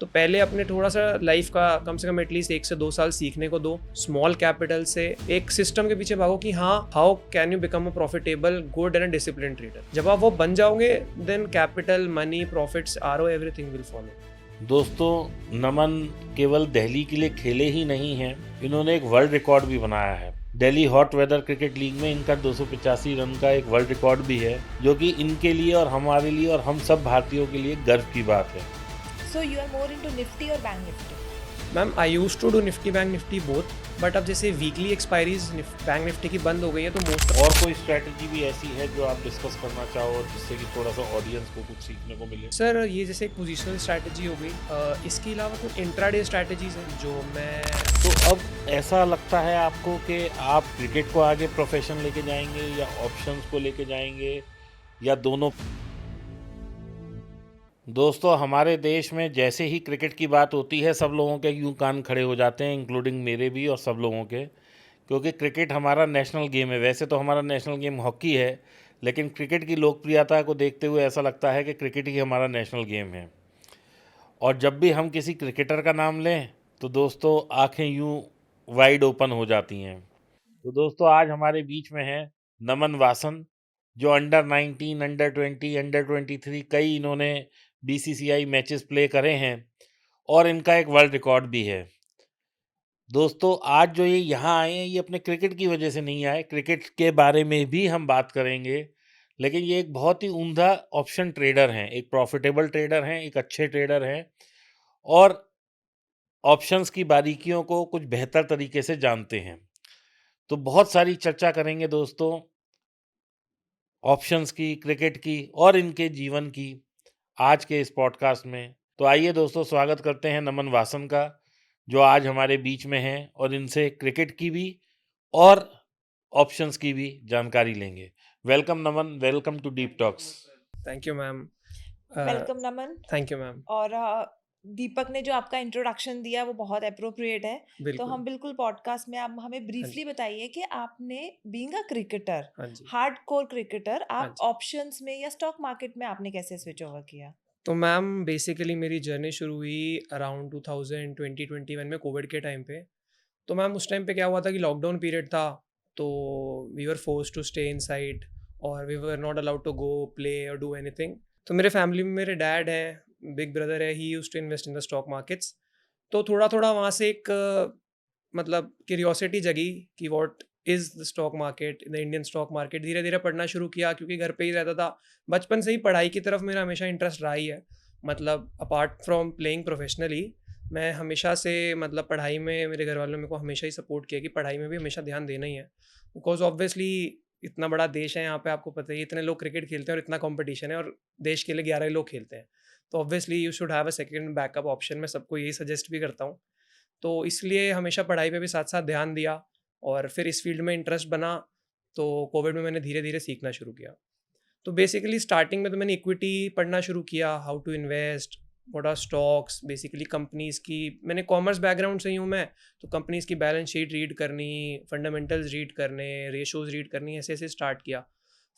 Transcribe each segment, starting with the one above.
तो पहले अपने थोड़ा सा लाइफ का कम से कम एटलीस्ट 1 से 2 साल सीखने को दो, स्मॉल कैपिटल से एक सिस्टम के पीछे भागो कि हाँ, how can you become a profitable good and discipline trader. जब आप वो बन जाओगे, then capital, money, profits, RO, everything will follow. दोस्तों, नमन केवल दिल्ली के लिए खेले ही नहीं हैं, इन्होंने एक वर्ल्ड रिकॉर्ड भी बनाया है। Delhi hot weather cricket league में इनका 285 रन का एक वर्ल्ड रिकॉर्ड भी है, जो कि इनके लिए और हमारे लिए और हम सब भारतीयों के लिए गर्व की बात है। So you are more into Nifty or Bank Nifty? Ma'am, I use to do Nifty Bank Nifty both, but अब जैसे वीकली एक्सपायरीज बैंक निफ्टी की बंद हो गई है तो मोस्ट और कोई स्ट्रैटेजी भी ऐसी है जो आप डिस्कस करना चाहो जिससे कि थोड़ा सा ऑडियंस को कुछ सीखने को मिले? सर, ये जैसे एक पोजिशनल स्ट्रैटेजी हो गई, इसके अलावा कुछ इंट्राडे स्ट्रैटेजीज हैं जो मैं। तो अब ऐसा लगता है आपको कि आप क्रिकेट को आगे प्रोफेशन लेके जाएंगे या ऑप्शंस को लेके जाएंगे या दोनों? दोस्तों, हमारे देश में जैसे ही क्रिकेट की बात होती है सब लोगों के यूं कान खड़े हो जाते हैं, इंक्लूडिंग मेरे भी और सब लोगों के, क्योंकि क्रिकेट हमारा नेशनल गेम है। वैसे तो हमारा नेशनल गेम हॉकी है, लेकिन क्रिकेट की लोकप्रियता को देखते हुए ऐसा लगता है कि क्रिकेट ही हमारा नेशनल गेम है। और जब भी हम किसी क्रिकेटर का नाम लें तो दोस्तों आंखें यूं वाइड ओपन हो जाती हैं। तो दोस्तों, आज हमारे बीच में है नमन वासन, जो अंडर 19, अंडर 20, अंडर 23 कई इन्होंने बीसीसीआई मैचेस प्ले करे हैं और इनका एक वर्ल्ड रिकॉर्ड भी है। दोस्तों, आज जो ये यहाँ आए हैं ये अपने क्रिकेट की वजह से नहीं आए, क्रिकेट के बारे में भी हम बात करेंगे, लेकिन ये एक बहुत ही उम्दा ऑप्शन ट्रेडर हैं, एक प्रॉफिटेबल ट्रेडर हैं, एक अच्छे ट्रेडर हैं और ऑप्शंस की बारीकियों को कुछ बेहतर तरीके से जानते हैं। तो बहुत सारी चर्चा करेंगे दोस्तों, ऑप्शंस की, क्रिकेट की और इनके जीवन की आज के इस पॉडकास्ट में। तो आइए दोस्तों, स्वागत करते हैं नमन वासन का, जो आज हमारे बीच में हैं और इनसे क्रिकेट की भी और ऑप्शंस की भी जानकारी लेंगे। Welcome Naman, welcome to deep talks. Thank you ma'am. Welcome Naman. Thank you ma'am. और दीपक ने जो आपका इंट्रोडक्शन दिया वो बहुत अप्रोप्रिएट है। तो बिल्कुल। हम बिल्कुल पॉडकास्ट में आप हमें हाँ ब्रीफली जी। बताइए कि आपने बीइंग अ क्रिकेटर, हाँ जी। हार्डकोर क्रिकेटर, हाँ आप जी। ऑप्शंस में या स्टॉक मार्केट में आपने कैसे स्विच ओवर किया? तो मैम, बेसिकली मेरी जर्नी शुरू हुई अराउंड 2020-21 में, कोविड के टाइम पे। तो मैम, उस टाइम पे क्या हुआ था कि लॉकडाउन पीरियड था, तो we were force to stay inside और we were not allowed to go play और डू एनीथिंग। तो मेरे फैमिली में मेरे डैड हैं, बिग ब्रदर है, he used to invest in the stock markets. तो थोड़ा थोड़ा वहाँ से एक मतलब क्यूरियोसिटी जगी कि what is the stock market, the Indian stock market. धीरे धीरे पढ़ना शुरू किया क्योंकि घर पे ही रहता था। बचपन से ही पढ़ाई की तरफ मेरा हमेशा इंटरेस्ट रहा ही है। मतलब अपार्ट फ्रॉम प्लेइंग प्रोफेशनली, मैं हमेशा से मतलब पढ़ाई में मेरे घर वालों ने मेरे को हमेशा ही सपोर्ट किया कि पढ़ाई में भी हमेशा ध्यान देना ही है। बिकॉज ऑब्वियसली इतना बड़ा देश है यहाँ पे, आपको पता ही है, इतने लोग क्रिकेट खेलते हैं और इतना कंपटीशन है और देश के लिए 11 ही लोग खेलते हैं। तो obviously you should have a second backup option. मैं सबको यही सजेस्ट भी करता हूँ। तो इसलिए हमेशा पढ़ाई पे भी साथ साथ ध्यान दिया और फिर इस फील्ड में इंटरेस्ट बना। तो कोविड में मैंने धीरे धीरे सीखना शुरू किया। तो बेसिकली स्टार्टिंग में तो मैंने इक्विटी पढ़ना शुरू किया, how to invest, what are stocks, basically companies की। मैंने कॉमर्स बैकग्राउंड से ही हूँ मैं, तो कंपनीज की बैलेंस शीट रीड करनी, फंडामेंटल्स रीड करने, रेशोज रीड करनी, ऐसे ऐसे स्टार्ट किया।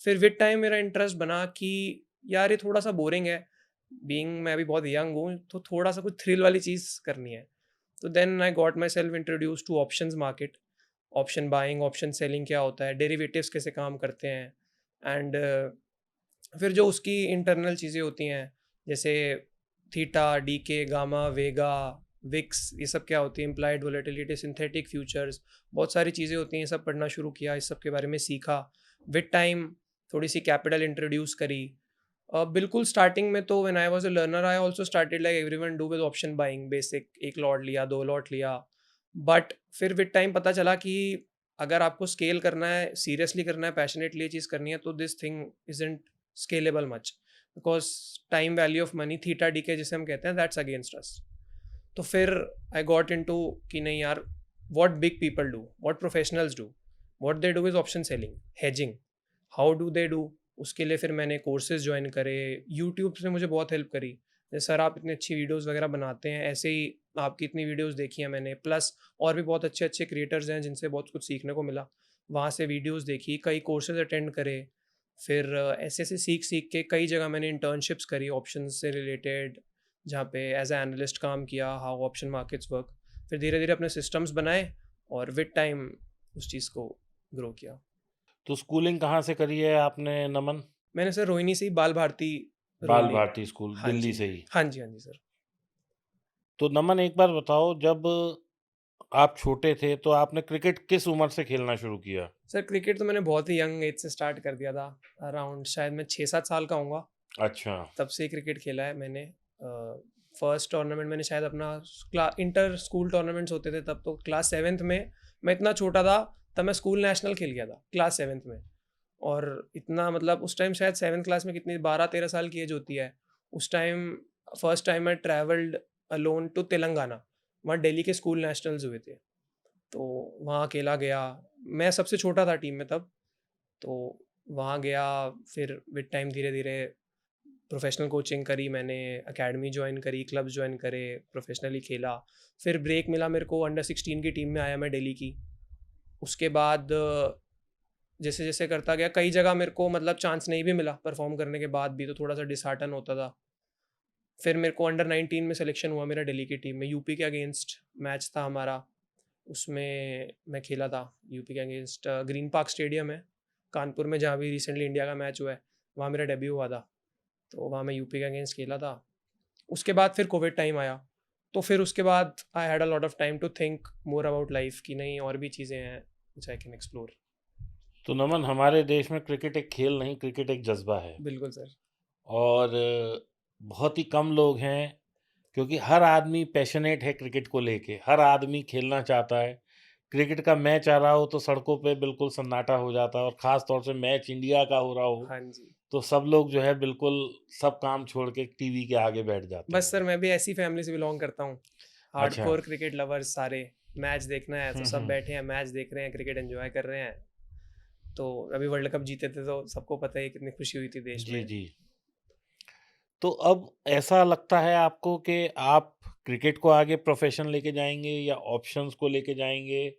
फिर विद टाइम मेरा इंटरेस्ट बना कि यार ये थोड़ा सा बोरिंग है, बीइंग मैं अभी बहुत यंग हूँ, तो थोड़ा सा कुछ थ्रिल वाली चीज़ करनी है। तो then I got myself introduce to options market. Option buying, option selling क्या होता है, डेरिवेटिव्स कैसे काम करते हैं, एंड फिर जो उसकी इंटरनल चीज़ें होती हैं, जैसे थीटा, डी के, गामा, वेगा, विक्स, ये सब क्या होती है, इम्प्लाइड वोलेटिलिटी, सिंथेटिक फ्यूचर्स, बहुत सारी चीज़ें होती हैं। ये सब पढ़ना शुरू किया, इस सब के बारे में सीखा। विद टाइम थोड़ी सी कैपिटल इंट्रोड्यूस करी। बिल्कुल स्टार्टिंग में तो when I was a learner, I also started like everyone do with option buying, basic एक लॉट लिया, 2 लॉट लिया। बट फिर विद टाइम पता चला कि अगर आपको स्केल करना है, सीरियसली करना है, पैशनेटली ये चीज़ करनी है, तो this thing isn't scalable much, because time value of money, theta D के जिसे हम कहते हैं, दैट्स अगेंस्ट अस। तो फिर आई गॉट इनटू कि नहीं यार, what big people do, what professionals do, what they do is option selling, hedging, how do they do. उसके लिए फिर मैंने कोर्सेज ज्वाइन करे, यूट्यूब से मुझे बहुत हेल्प करी। जैसे सर आप इतनी अच्छी वीडियोस वगैरह बनाते हैं, ऐसे ही आपकी इतनी वीडियोस देखी हैं मैंने, प्लस और भी बहुत अच्छे अच्छे क्रिएटर्स हैं जिनसे बहुत कुछ सीखने को मिला। वहाँ से वीडियोस देखी, कई कोर्सेज अटेंड करे। फिर ऐसे ऐसे सीख सीख के कई जगह मैंने इंटर्नशिप्स करी ऑप्शन से रिलेटेड, जहाँ पे एज ए एनालिस्ट काम किया, हाउ ऑप्शन मार्केट्स वर्क। फिर धीरे धीरे अपने सिस्टम्स बनाए और विद टाइम उस चीज़ को ग्रो किया। तो स्कूलिंग कहाँ से करी है आपने नमन? मैंने सर रोहिणी से ही, बाल भारती बाल रोहिणी। भारती स्कूल, हाँ दिल्ली जी, से ही। हाँ जी, हाँ जी सर। तो नमन एक बार बताओ, जब आप छोटे थे तो आपने क्रिकेट किस उम्र से खेलना शुरू किया? सर क्रिकेट तो मैंने बहुत ही यंग एज से स्टार्ट कर दिया था। अराउंड शायद मैं 6-7 साल का हूँगा, अच्छा। तब से क्रिकेट खेला है मैंने। फर्स्ट टूर्नामेंट मैंने शायद अपना इंटर स्कूल टूर्नामेंट्स होते थे तब, तो क्लास 7th में, मैं इतना छोटा था तब मैं स्कूल नेशनल खेल गया था क्लास 7th में। और इतना मतलब उस टाइम शायद 7th क्लास में कितनी 12-13 साल की एज होती है उस टाइम। फर्स्ट टाइम मैं ट्रैवल्ड अलोन टू तेलंगाना, वहाँ दिल्ली के स्कूल नेशनल्स हुए थे, तो वहाँ अकेला गया। मैं सबसे छोटा था टीम में तब, तो वहाँ गया। फिर विद टाइम धीरे धीरे प्रोफेशनल कोचिंग करी मैंने, एकेडमी ज्वाइन करी, क्लब्स ज्वाइन करे, प्रोफेशनली खेला। फिर ब्रेक मिला मेरे को, अंडर 16 की टीम में आया मैं दिल्ली की। उसके बाद जैसे जैसे करता गया, कई जगह मेरे को मतलब चांस नहीं भी मिला परफॉर्म करने के बाद भी, तो थोड़ा सा डिसहार्टन होता था। फिर मेरे को अंडर 19 में सिलेक्शन हुआ मेरा दिल्ली की टीम में, यूपी के अगेंस्ट मैच था हमारा, उसमें मैं खेला था यूपी के अगेंस्ट। ग्रीन पार्क स्टेडियम है कानपुर में, जहाँ भी रिसेंटली इंडिया का मैच हुआ है, वहाँ मेरा डेब्यू हुआ था, तो वहाँ मैं यूपी के अगेंस्ट खेला था। उसके बाद फिर कोविड टाइम आया, तो फिर उसके बाद I had a lot of time to think more about life, कि नहीं और भी चीज़ें हैं विच आई कैन एक्सप्लोर। तो नमन, हमारे देश में क्रिकेट एक खेल नहीं, क्रिकेट एक जज्बा है। बिल्कुल सर। और बहुत ही कम लोग हैं, क्योंकि हर आदमी पैशनेट है क्रिकेट को लेके, हर आदमी खेलना चाहता है। क्रिकेट का मैच आ रहा हो तो सड़कों पे बिल्कुल सन्नाटा हो जाता है, और ख़ास तौर से मैच इंडिया का हो रहा हो हाँ जी। तो सब लोग जो है बिल्कुल सब काम छोड़ के टीवी के आगे बैठ जाते बस हैं। सर मैं भी ऐसी फैमिली से बिलोंग करता हूँ, अच्छा। हार्डकोर क्रिकेट लवर्स सारे। मैच देखना है तो हुँ, सब हुँ। बैठे हैं, मैच देख रहे हैं, क्रिकेट एंजॉय कर रहे हैं। तो अभी वर्ल्ड कप जीते थे तो सबको पता है कितनी खुशी हुई थी देश जी, में। जी। तो अब ऐसा लगता है आपको कि आप क्रिकेट को आगे प्रोफ़ेशन लेके जाएँगे, या ऑप्शंस को लेके जाएँगे,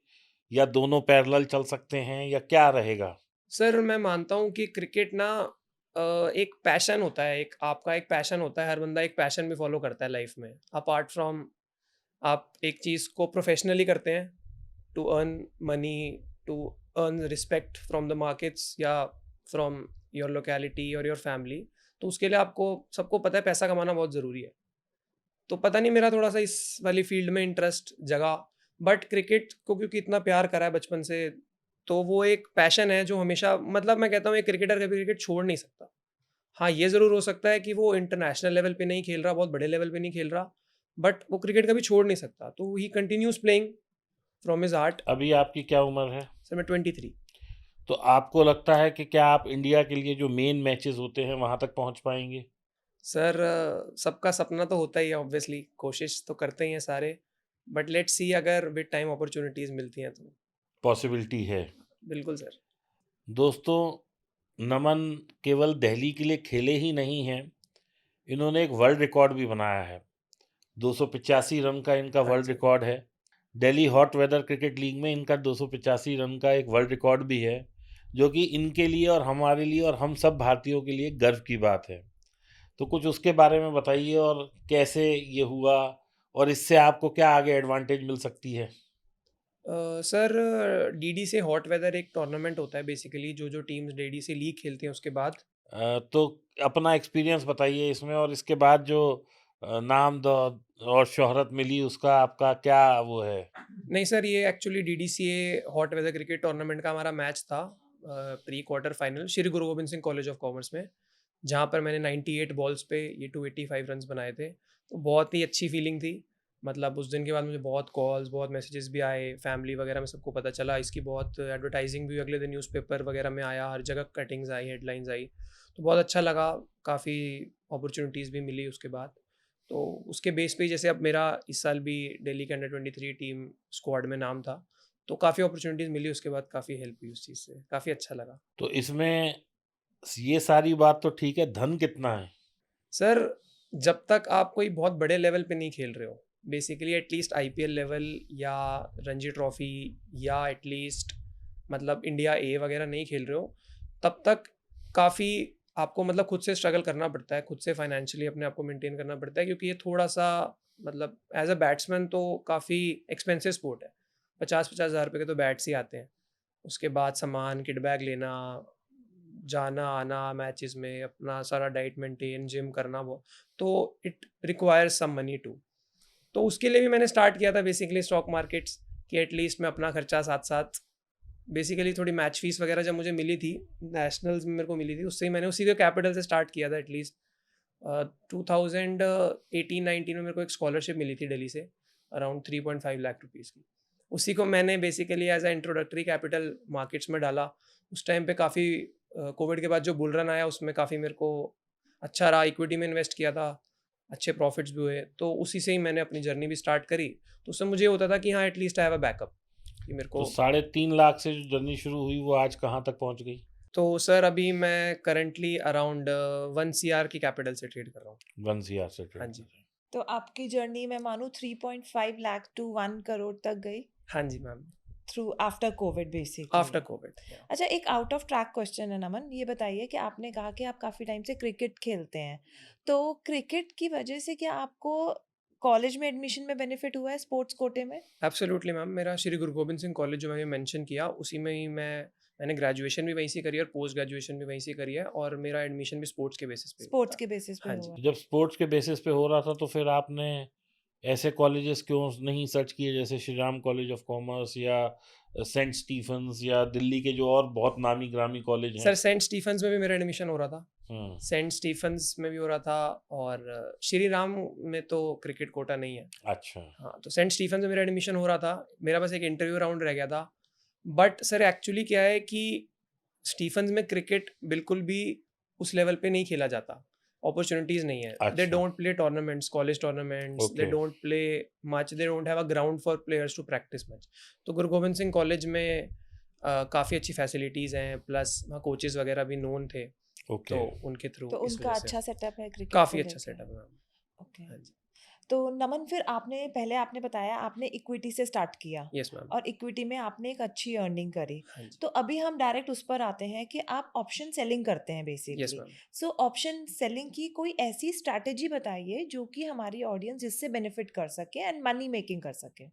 या दोनों पैरेलल चल सकते हैं, या क्या रहेगा? सर मैं मानता हूँ कि क्रिकेट ना एक पैशन होता है, एक आपका एक पैशन होता है, हर बंदा एक पैशन भी फॉलो करता है लाइफ में, अपार्ट फ्रॉम आप एक चीज़ को प्रोफेशनली करते हैं to earn money, to earn respect from the markets या फ्रॉम योर लोकेलिटी और योर फैमिली। तो उसके लिए आपको, सबको पता है पैसा कमाना बहुत ज़रूरी है। तो पता नहीं मेरा थोड़ा सा इस वाली फील्ड में इंटरेस्ट जगा, बट क्रिकेट को क्योंकि इतना प्यार करा है बचपन से, तो वो एक पैशन है जो हमेशा, मतलब मैं कहता हूँ एक क्रिकेटर कभी क्रिकेट छोड़ नहीं सकता। हाँ, ये ज़रूर हो सकता है कि वो इंटरनेशनल लेवल पे नहीं खेल रहा, बहुत बड़े लेवल पे नहीं खेल रहा, बट वो क्रिकेट कभी छोड़ नहीं सकता, तो ही continues playing from his art. अभी आपकी क्या उम्र है? सर मैं 23। तो आपको लगता है कि क्या आप इंडिया के लिए जो मेन मैचेस होते हैं वहां तक पहुंच पाएंगे? सर सबका सपना तो होता ही है ऑब्वियसली, कोशिश तो करते ही हैं सारे, बट लेट्स सी अगर विद टाइम अपॉर्चुनिटीज़ मिलती हैं तो। पॉसिबिलिटी है। बिल्कुल सर। दोस्तों, नमन केवल दिल्ली के लिए खेले ही नहीं हैं, इन्होंने एक वर्ल्ड रिकॉर्ड भी बनाया है। 285 रन का इनका हाँ वर्ल्ड जी। रिकॉर्ड है। Delhi hot weather cricket league में इनका 285 रन का एक वर्ल्ड रिकॉर्ड भी है, जो कि इनके लिए और हमारे लिए और हम सब भारतीयों के लिए गर्व की बात है। तो कुछ उसके बारे में बताइए, और कैसे ये हुआ, और इससे आपको क्या आगे एडवांटेज मिल सकती है? सर डीडी से हॉट वेदर एक टूर्नामेंट होता है बेसिकली, जो जो टीम्स डीडी से लीग खेलती हैं उसके बाद। तो अपना एक्सपीरियंस बताइए इसमें, और इसके बाद जो नाम और शोहरत मिली उसका आपका क्या वो है? नहीं सर, ये actually DDCA hot weather cricket tournament का हमारा मैच था, pre quarter final Shri Guru Gobind Singh college of commerce में, जहाँ पर मैंने 98 बॉल्स पे ये 285 रन्स बनाए थे। तो बहुत ही अच्छी फीलिंग थी। मतलब उस दिन के बाद मुझे बहुत कॉल्स, बहुत मैसेजेस भी आए, फैमिली वगैरह में सबको पता चला, इसकी बहुत एडवर्टाइजिंग भी अगले दिन न्यूज़पेपर वगैरह में आया, हर जगह कटिंग्स आई, हेडलाइंस आई। तो बहुत अच्छा लगा, काफ़ी अपॉर्चुनिटीज़ भी मिली उसके बाद। तो उसके बेस पे ही जैसे अब मेरा इस साल भी दिल्ली के अंडर 23 टीम स्क्वाड में नाम था, तो काफ़ी अपॉर्चुनिटीज़ मिली उसके बाद, काफ़ी हेल्प हुई उस चीज़ से, काफ़ी अच्छा लगा। तो इसमें ये सारी बात तो ठीक है, धन कितना है? सर जब तक आप कोई बहुत बड़े लेवल पे नहीं खेल रहे हो, बेसिकली एटलीस्ट आईपीएल लेवल या रणजी ट्रॉफी या एटलीस्ट मतलब इंडिया ए वगैरह नहीं खेल रहे हो, तब तक काफ़ी आपको मतलब खुद से स्ट्रगल करना पड़ता है, खुद से फाइनेंशियली अपने आप को मेंटेन करना पड़ता है, क्योंकि ये थोड़ा-सा मतलब एज़ अ बैट्समैन तो काफ़ी एक्सपेंसिव स्पोर्ट है। 50-50 हज़ार रुपए के तो बैट्स ही आते हैं। उसके बाद सामान, किट बैग लेना, जाना-आना मैचेस में, अपना सारा डाइट मेंटेन, जिम करना वो, तो it requires some money too. तो उसके लिए भी मैंने स्टार्ट किया था बेसिकली स्टॉक मार्केट्स, कि एटलीस्ट मैं अपना खर्चा साथ-साथ बेसिकली थोड़ी मैच फीस वगैरह जब मुझे मिली थी, नेशनल्स में मेरे को मिली थी, उससे ही मैंने उसी के कैपिटल से स्टार्ट किया था एटलीस्ट। 2018-19 में मेरे को एक स्कॉलरशिप मिली थी दिल्ली से, अराउंड 3.5 लाख रुपीज़ की। उसी को मैंने basically as a introductory capital markets में डाला। उस टाइम पे काफ़ी कोविड के बाद जो बुल रन आया उसमें काफ़ी मेरे को अच्छा रहा, इक्विटी में इन्वेस्ट किया था, अच्छे प्रॉफिट्स भी हुए, तो उसी से ही मैंने अपनी जर्नी भी स्टार्ट करी। तो उससे मुझे ये होता था कि हाँ at least I have a backup, कि मेरे तो को 3.5 लाख से जो जर्नी शुरू हुई वो आज कहाँ तक पहुँच गई? तो सर अभी मैं करंटली अराउंड 1 सीआर की कैपिटल से ट्रेड कर रहा हूँ। 1 सीआर से ट्रेड हाँ कर जी। रहे हैं। तो आपकी जर्नी मैं मानूँ 3.5 लाख टू 1 करोड़ तक गई हाँ जी ma'am, through after covid basically. After covid. अच्छा, एक आउट ऑफ ट्रैक क्वेश्चन है नमन, ये बताइए कि आपने कहा कि आप काफ़ी टाइम से क्रिकेट खेलते हैं, तो क्रिकेट की वजह से क्या आपको कॉलेज में एडमिशन में बेनिफिट हुआ है स्पोर्ट्स कोटे में? एब्सोल्युटली मैम, मेरा श्री गुरु गोबिंद सिंह कॉलेज जो मैंने मेंशन किया उसी में ही मैंने ग्रेजुएशन भी वहीं से करी है और पोस्ट ग्रेजुएशन भी वहीं से करी है, और मेरा एडमिशन भी स्पोर्ट्स के बेसिस पे हुआ स्पोर्ट्स था। के बेसिस पे हाँ जी। हुआ। जब स्पोर्ट्स के बेसिस पे हो रहा था तो फिर आपने ऐसे कॉलेजेस क्यों नहीं सर्च किए जैसे Shri Ram college of commerce या सेंट स्टीफंस या दिल्ली के जो और बहुत नामी ग्रामी कॉलेज हैं? सर सेंट स्टीफंस में भी मेरा एडमिशन हो रहा था, हम्म। सेंट स्टीफंस में भी हो रहा था, और श्री राम में तो क्रिकेट कोटा नहीं है। अच्छा। हाँ, तो सेंट स्टीफंस में मेरा एडमिशन हो रहा था, मेरा बस एक इंटरव्यू राउंड रह गया था। बट सर एक्चुअली क्या है कि स्टीफंस में क्रिकेट बिल्कुल भी उस लेवल पे नहीं खेला जाता, अपॉर्चुनिटीज नहीं है। दे अच्छा। Don't play tournaments, college tournaments, they okay. Don't play much, they don't have a ground for players to practice much. तो गुरु गोबिंद सिंह कॉलेज में काफ़ी अच्छी फैसिलिटीज़ हैं, प्लस वहाँ कोचेस वगैरह भी नोन थे, ओके। तो उनके थ्रू तो इस उनका वजह से अच्छा सेटअप है क्रिकेट काफ़ी को अच्छा लेके। सेटअप है मैम। ओके। हाँ जी। तो नमन, फिर आपने बताया आपने इक्विटी से स्टार्ट किया यस मैम। और इक्विटी में आपने एक अच्छी अर्निंग करी। हाँ जी। तो अभी हम डायरेक्ट उस पर आते हैं कि आप ऑप्शन सेलिंग करते हैं yes basically. Ma'am. So option selling की कोई ऐसी स्ट्रैटेजी बताइए जो कि हमारी ऑडियंस जिससे बेनिफिट कर सके एंड मनी मेकिंग कर सके।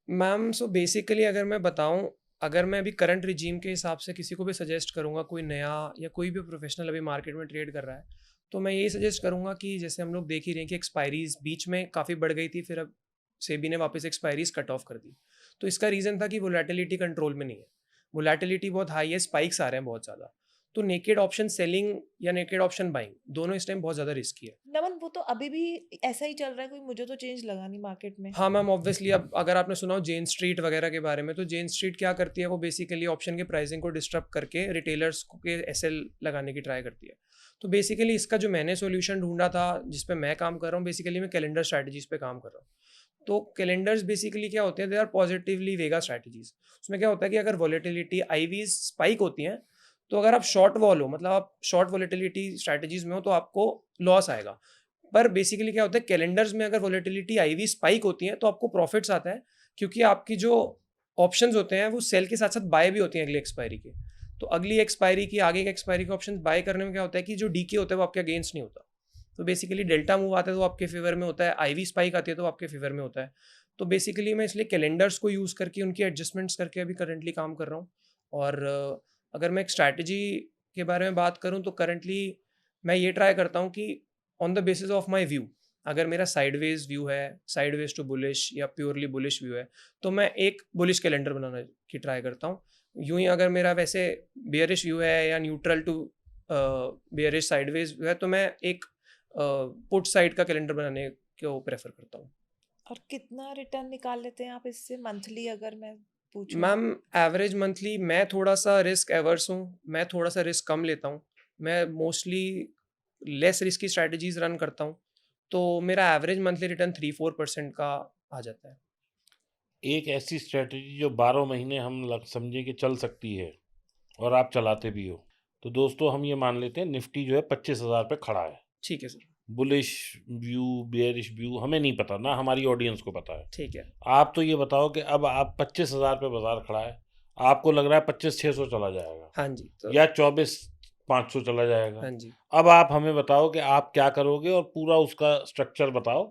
मैम सो बेसिकली अगर मैं बताऊं, अगर मैं अभी करंट रिजीम के हिसाब से किसी को भी सजेस्ट करूंगा, कोई नया या कोई भी प्रोफेशनल अभी मार्केट में ट्रेड कर रहा है, तो मैं यही सजेस्ट करूंगा कि जैसे हम लोग देख ही रहे हैं कि एक्सपायरीज बीच में काफ़ी बढ़ गई थी, फिर अब सेबी ने वापस एक्सपायरीज कट ऑफ कर दी। तो इसका रीज़न था कि वोलेटिलिटी कंट्रोल में नहीं है, वोलेटिलिटी बहुत हाई है, स्पाइक्स आ रहे हैं बहुत ज़्यादा। तो नेकेड ऑप्शन सेलिंग या नेकेड ऑप्शन बाइंग दोनों इस टाइम बहुत ज़्यादा रिस्की है। नमन, वो तो अभी भी ऐसा ही चल रहा है, कोई मुझे तो चेंज लगा नहीं मार्केट में। हाँ मैम, ऑब्वियसली अब अगर आपने सुना हो जेन स्ट्रीट वगैरह के बारे में, तो जेन स्ट्रीट क्या करती है, वो बेसिकली ऑप्शन के प्राइसिंग को डिस्टर्ब करके रिटेलर्स के एसएल लगाने की ट्राई करती है। तो बेसिकली इसका जो मैंने सॉल्यूशन ढूंढा था, जिस पे मैं काम कर रहा हूँ, बेसिकली मैं कैलेंडर स्ट्रैटेजीज पे काम कर रहा हूँ। तो कैलेंडर्स बेसिकली क्या होते हैं, they are positively vega strategies. उसमें क्या होता है कि अगर वॉलेटिलिटी आईवीज स्पाइक होती हैं, तो अगर आप शॉर्ट वॉल हो, मतलब आप शॉर्ट वॉलेटिलिटी स्ट्रैटेजीज में हो, तो आपको लॉस आएगा। पर बेसिकली क्या होता है, कैलेंडर्स में अगर वॉलेटिलिटी आईवी स्पाइक होती है तो आपको प्रॉफिट्स आता है, क्योंकि आपकी जो ऑप्शंस होते हैं वो सेल के साथ साथ बाय भी होती हैं अगली एक्सपायरी के। तो अगली एक्सपायरी की, आगे के एक्सपायरी के ऑप्शंस बाय करने में क्या होता है कि जो डीके होता है वो आपके अगेंस्ट नहीं होता। तो बेसिकली डेल्टा मूव आता है तो आपके फेवर में होता है, आईवी स्पाइक आती है तो आपके फेवर में होता है। तो बेसिकली मैं इसलिए कैलेंडर्स को यूज़ करके उनकी एडजस्टमेंट्स करके अभी करंटली काम कर रहा हूँ। और अगर मैं एक स्ट्रैटेजी के बारे में बात करूँ, तो करंटली मैं ये ट्राई करता हूँ कि on the basis of my view, अगर मेरा साइडवेज व्यू है, साइडवेज टू बुलिश या प्योरली बुलिश व्यू है, तो मैं एक बुलिश कैलेंडर बनाने की ट्राई करता हूँ। यूं ही अगर मेरा वैसे बेयरिश व्यू है या neutral to bearish sideways view है, तो मैं एक पुट साइड का कैलेंडर बनाने को प्रेफर करता हूँ। और कितना रिटर्न निकाल लेते हैं आप इससे मंथली, अगर मैं पूछूं? मैम एवरेज मंथली, मैं थोड़ा सा रिस्क एवर्स हूँ, मैं थोड़ा सा रिस्क कम लेता हूँ, मैं mostly less risky strategies run करता हूँ, तो मेरा एवरेज मंथली रिटर्न 3-4% का आ जाता है। एक ऐसी स्ट्रेटजी जो 12 महीने हम समझे कि चल सकती है और आप चलाते भी हो, तो दोस्तों हम ये मान लेते हैं निफ्टी जो है 25,000 पे खड़ा है। ठीक है sir. Bullish view, bearish view हमें नहीं पता, ना हमारी ऑडियंस को पता है। ठीक है। आप तो ये बताओ कि अब आप 25,000 पे बाजार खड़ा है, आपको लग रहा है 25,600 चला जाएगा हाँ जी। तो या 24 500 चला जाएगा। हाँ जी। अब आप हमें बताओ कि आप क्या करोगे और पूरा उसका स्ट्रक्चर बताओ।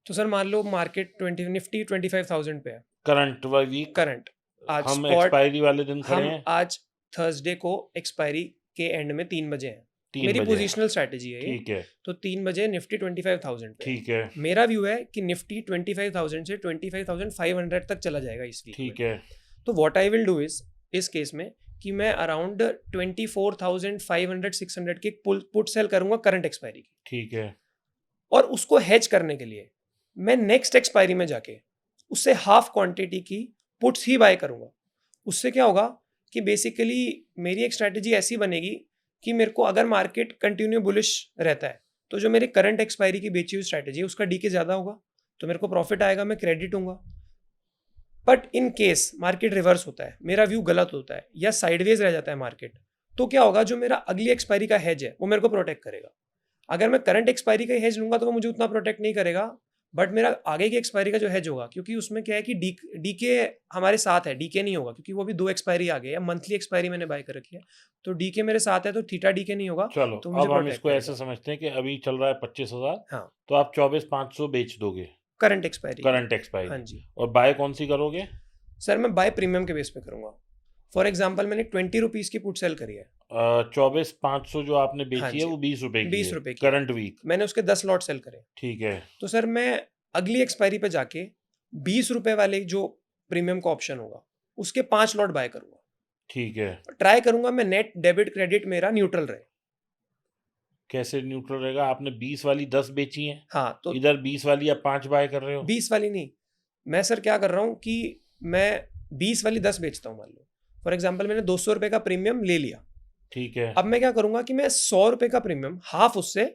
तो सर मान लो मार्केट 20 निफ्टी 25,000 पे है करंट वीक करंट। आज हम स्पॉट एक्सपायरी वाले दिन खड़े हम हैं, आज थर्सडे को एक्सपायरी के एंड में 3 बजे हैं। 3 मेरी बजे हैं। पोजिशनल स्ट्रैटेजी है ये। ठीक है, तो 3 बजे निफ्टी 25,000 पे है। ठीक है, मेरा व्यू है कि निफ्टी 25,000 से 25,500 तक चला जाएगा इस वीक में। ठीक है, तो व्हाट आई विल डू इस केस में कि मैं अराउंड 24,500 की पुट सेल करूंगा करंट एक्सपायरी की, ठीक है, और उसको हेज करने के लिए मैं नेक्स्ट एक्सपायरी में जाके उससे हाफ क्वांटिटी की पुट्स ही बाय करूंगा। उससे क्या होगा कि बेसिकली मेरी एक स्ट्रैटेजी ऐसी बनेगी कि मेरे को अगर मार्केट कंटिन्यू बुलिश रहता है तो जो मेरी करंट एक्सपायरी की बेची हुई स्ट्रैटेजी है उसका डीके ज़्यादा होगा, तो मेरे को प्रॉफिट आएगा, मैं क्रेडिट होऊंगा। But in case market reverse होता है, मेरा व्यू गलत होता है या साइडवेज रह जाता है मार्केट, तो क्या होगा, जो मेरा अगली एक्सपायरी का हेज है वो मेरे को प्रोटेक्ट करेगा। अगर मैं करंट एक्सपायरी का हेज लूंगा तो वो मुझे उतना प्रोटेक्ट नहीं करेगा, बट मेरा आगे की एक्सपायरी का जो हेज होगा, क्योंकि उसमें क्या है कि डीके हमारे साथ है, डीके नहीं होगा क्योंकि वो भी 2 एक्सपायरी आ गई है, मंथली एक्सपायरी मैंने बाय कर रखी है, तो डीके मेरे साथ है, तो थीटा डीके नहीं होगा, चलो तो मुझे अब हम प्रोटेक्ट इसको ऐसे करेगा। समझते हैं कि अभी चल रहा है 25,000, हाँ, तो आप 24,500 बेच दोगे करंट एक्सपायरी। करंट हाँ एक्सपायरी, जी। और बाय कौन सी करोगे? सर मैं बाय प्रीमियम के बेस पे करूंगा। फॉर एग्जाम्पल मैंने 20 रुपीज़ की पुट सेल करी है। 24,500 जो आपने हाँ बेची है जी, वो 20 रुपए की 20 है रुपए की है। Current week. मैंने उसके 10 लॉट सेल करे। ठीक है, तो सर मैं अगली एक्सपायरी पे जाके 20 रुपए वाले जो प्रीमियम का ऑप्शन होगा उसके 5 लॉट बाय करूंगा। ठीक है। ट्राई करूंगा मैं नेट डेबिट क्रेडिट मेरा न्यूट्रल रहे। कैसे न्यूट्रल रहेगा? आपने 20 वाली 10 बेची हैं, हाँ, तो इधर 20 वाली आप 5 बाय कर रहे हो। 20 वाली नहीं, मैं सर क्या कर रहा हूँ कि मैं 20 वाली 10 बेचता हूँ। मान लो फॉर एग्जाम्पल मैंने 200 रुपए का प्रीमियम ले लिया, ठीक है, अब मैं क्या करूंगा कि मैं 100 रुपए का प्रीमियम हाफ उससे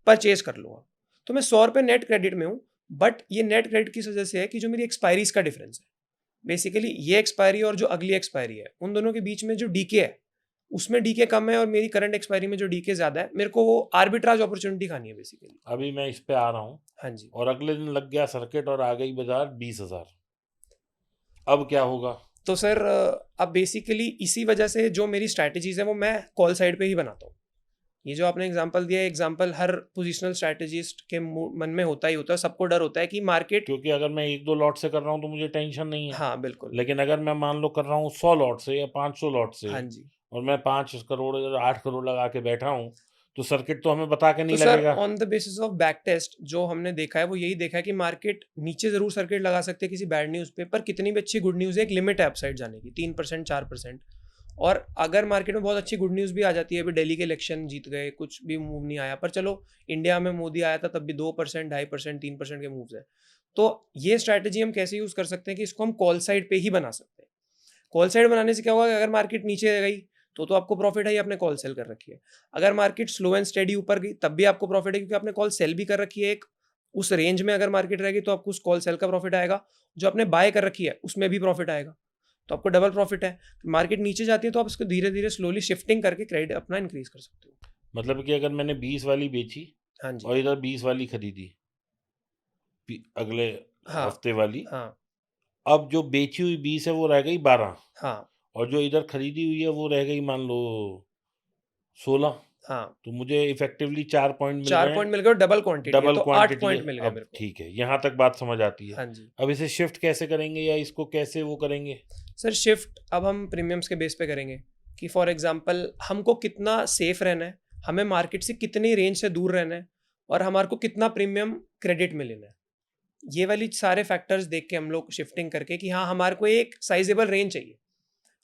परचेज कर लूंगा, तो मैं 100 रुपए नेट क्रेडिट में हूँ। बट ये नेट क्रेडिट किस वजह से है कि जो मेरी एक्सपायरीज का डिफरेंस है, बेसिकली ये एक्सपायरी और जो अगली एक्सपायरी है उन दोनों के बीच में जो डीके है उसमें डीके कम है और मेरी करंट एक्सपायरी में जो डीके ज्यादा है, मेरे को वो आर्बिट्राज अपॉर्चुनिटी खानी है बेसिकली। अभी मैं इस पे आ रहा हूँ हाँ जी। और अगले दिन लग गया सर्किट और आ गई बाजार 20,000, अब क्या होगा? तो सर अब बेसिकली इसी वजह से जो मेरी स्ट्रैटेजीज है वो मैं कॉल साइड पे ही बनाता हूँ। ये जो आपने एग्जांपल दिया है, एग्जांपल हर पोजिशनल स्ट्रैटेजिस्ट के मन में होता ही होता है, सबको डर होता है कि मार्केट। क्योंकि अगर मैं 1-2 लॉट से कर रहा हूँ तो मुझे टेंशन नहीं है, हाँ बिल्कुल। लेकिन अगर मैं मान लो कर रहा हूँ 100 लॉट से या 500 लॉट से हाँ जी। और मैं 5 करोड़ या 8 करोड़ लगा के बैठा हूँ, तो सर्किट तो हमें बता के तो नहीं सर लगेगा। On the basis of back test जो हमने देखा है वो यही देखा है कि मार्केट नीचे जरूर सर्किट लगा सकते हैं किसी बैड न्यूज़ पे, पर कितनी भी अच्छी गुड न्यूज़ है एक लिमिट है अपसाइड जाने की, 3% 4%। और अगर मार्केट में बहुत अच्छी गुड न्यूज़ भी आ जाती है, अभी दिल्ली के इलेक्शन जीत गए, कुछ भी मूव नहीं आया, पर चलो इंडिया में मोदी आया था तब भी 2%, 2.5%, 3% के मूव्स है। तो ये स्ट्रैटेजी हम कैसे यूज़ कर सकते हैं कि इसको हम कॉल साइड पे ही बना सकते हैं। कॉल साइड बनाने से क्या होगा कि अगर मार्केट नीचे गई तो आपको प्रॉफिट है, ही आपने कॉल सेल कर रखी है। अगर मार्केट स्लो एंड स्टेडी ऊपर गई तब भी आपको प्रॉफिट है क्योंकि आपने कॉल सेल भी कर रखी है एक उस रेंज में। अगर मार्केट रहेगी तो आपको उस कॉल सेल का प्रॉफिट आएगा, जो आपने बाय कर रखी है उसमें भी प्रॉफिट आएगा, तो आपको डबल प्रॉफिट है। मार्केट नीचे जाती है तो आप इसको धीरे धीरे स्लोली शिफ्टिंग करके क्रेडिट अपना इंक्रीज कर सकते हो। मतलब कि अगर मैंने 20 वाली बेची हाँ जी। और इधर 20 वाली खरीदी अगले हाँ हफ्ते वाली, हाँ अब जो बेची हुई 20 है वो रह गई 12 हाँ और जो इधर खरीदी हुई है वो रह गई मान लो 16, हाँ। तो मुझे इफेक्टिवली 4 पॉइंट मिल 4 गए, पॉइंट मिल गए और डबल क्वांटिटी है डबल तो 8 क्वांटिटी है। पॉइंट मिल गए अब मेरे को। ठीक है, यहाँ तक बात समझ आती है। हाँ जी। अब इसे शिफ्ट कैसे करेंगे या इसको कैसे वो करेंगे? सर शिफ्ट अब हम प्रीमियम्स के बेस पे करेंगे कि फॉर एग्जांपल हमको कितना सेफ रहना है, हमें मार्केट से कितनी रेंज से दूर रहना है और हमारे को कितना प्रीमियम क्रेडिट में लेना है। ये वाली सारे फैक्टर्स देख के हम लोग शिफ्टिंग करके कि हाँ हमारे को एक साइजेबल रेंज चाहिए।